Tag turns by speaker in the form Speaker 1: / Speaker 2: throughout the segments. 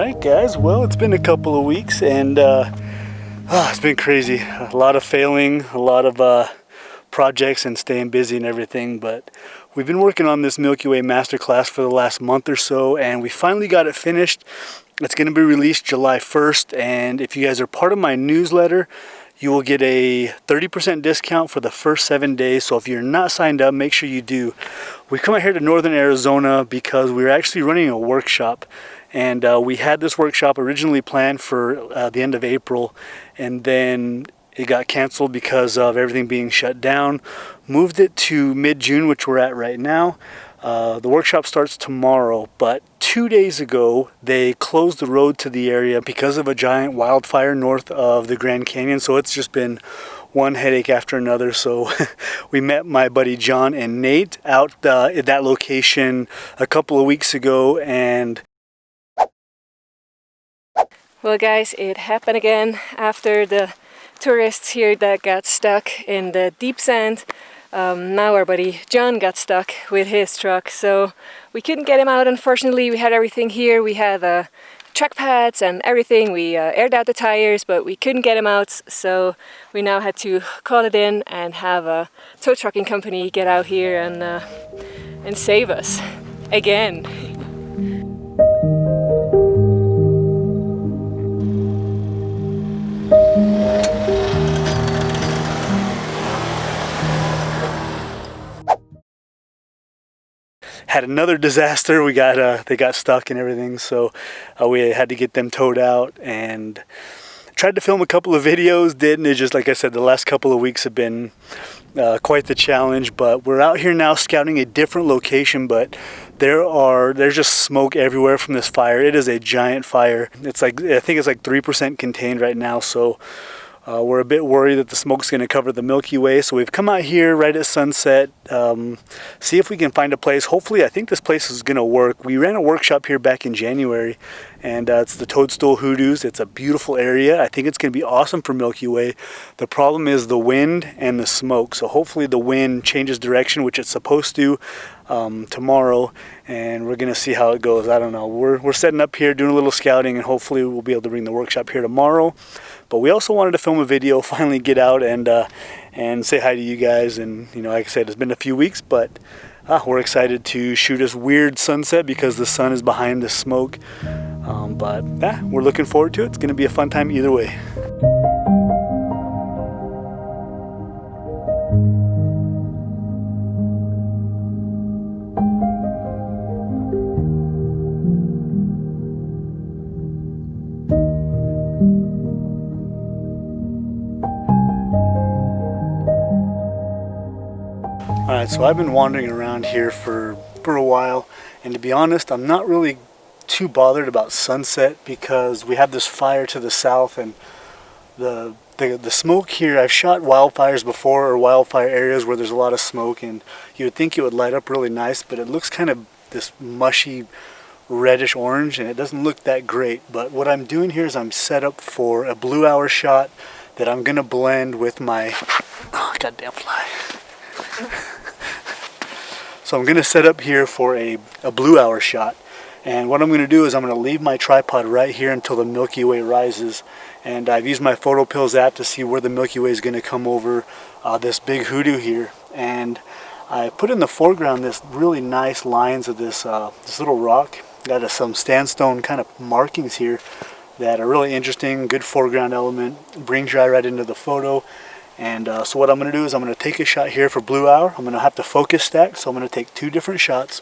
Speaker 1: Alright guys, well it's been a couple of weeks and it's been crazy. A lot of failing, a lot of projects and staying busy and everything, but we've been working on this Milky Way Masterclass for the last month or so and we finally got it finished. It's going to be released July 1st, and if you guys are part of my newsletter, you will get a 30% discount for the first 7 days. So if you're not signed up, make sure you do. We come out here to northern Arizona because we're actually running a workshop, and we had this workshop originally planned for the end of April, and then it got canceled because of everything being shut down. Moved it to mid-June, which we're at right now. The workshop starts tomorrow, but 2 days ago they closed the road to the area because of a giant wildfire north of the Grand Canyon. So it's just been one headache after another. So we met my buddy John and Nate out at that location a couple of weeks ago, and
Speaker 2: well guys, it happened again after the tourists here that got stuck in the deep sand. Now our buddy John got stuck with his truck, so we couldn't get him out. Unfortunately, we had everything here. We had track pads and everything. We aired out the tires, but we couldn't get him out, so we now had to call it in and have a tow trucking company get out here and save us again.
Speaker 1: Had another disaster. We got they got stuck and everything, so we had to get them towed out and tried to film a couple of videos. Didn't. It just, like I said, the last couple of weeks have been quite the challenge, but we're out here now scouting a different location, but there's just smoke everywhere from this fire. It is a giant fire. It's like, I think it's like 3% contained right now, so we're a bit worried that the smoke's going to cover the Milky Way. So we've come out here right at sunset, see if we can find a place. Hopefully, I think this place is going to work. We ran a workshop here back in January, and it's the Toadstool Hoodoos. It's a beautiful area. I think it's going to be awesome for Milky Way. The problem is the wind and the smoke. So hopefully the wind changes direction, which it's supposed to tomorrow, and we're going to see how it goes. I don't know. We're setting up here, doing a little scouting, and hopefully we'll be able to bring the workshop here tomorrow. But we also wanted to film a video, finally get out and say hi to you guys. And you know, like I said, it's been a few weeks, but we're excited to shoot this weird sunset because the sun is behind the smoke. But we're looking forward to it. It's going to be a fun time either way. Alright, so I've been wandering around here for a while, and to be honest, I'm not really too bothered about sunset because we have this fire to the south, and the smoke here. I've shot wildfires before, or wildfire areas where there's a lot of smoke, and you would think it would light up really nice, but it looks kind of this mushy reddish orange, and it doesn't look that great. But what I'm doing here is I'm set up for a blue hour shot that I'm gonna blend with my goddamn fly. So I'm going to set up here for a blue hour shot, and what I'm going to do is I'm going to leave my tripod right here until the Milky Way rises, and I've used my Photo Pills app to see where the Milky Way is going to come over this big hoodoo here, and I put in the foreground this really nice lines of this little rock. Got some sandstone kind of markings here that are really interesting, good foreground element, brings your eye right into the photo. And so what I'm going to do is I'm going to take a shot here for blue hour. I'm going to have to focus stack, so I'm going to take 2 different shots,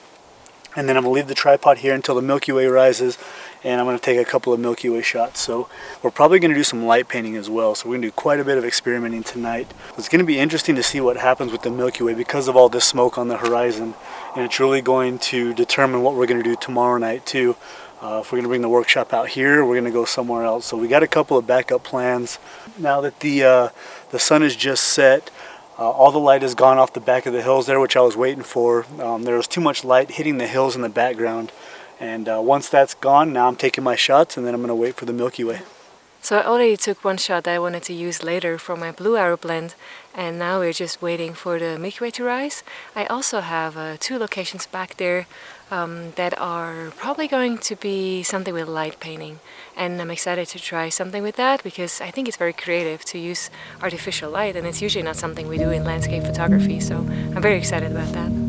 Speaker 1: and then I'm going to leave the tripod here until the Milky Way rises, and I'm going to take a couple of Milky Way shots. So we're probably going to do some light painting as well, so we're going to do quite a bit of experimenting tonight. It's going to be interesting to see what happens with the Milky Way because of all this smoke on the horizon, and it's really going to determine what we're going to do tomorrow night too. If we're going to bring the workshop out here, we're going to go somewhere else. So we got a couple of backup plans. Now that the sun is just set, all the light has gone off the back of the hills there, which I was waiting for. There was too much light hitting the hills in the background. And once that's gone, now I'm taking my shots, and then I'm going to wait for the Milky Way.
Speaker 2: So I already took one shot that I wanted to use later for my blue arrow blend, and now we're just waiting for the Milky Way to rise. I also have 2 locations back there that are probably going to be something with light painting, and I'm excited to try something with that because I think it's very creative to use artificial light, and it's usually not something we do in landscape photography, so I'm very excited about that.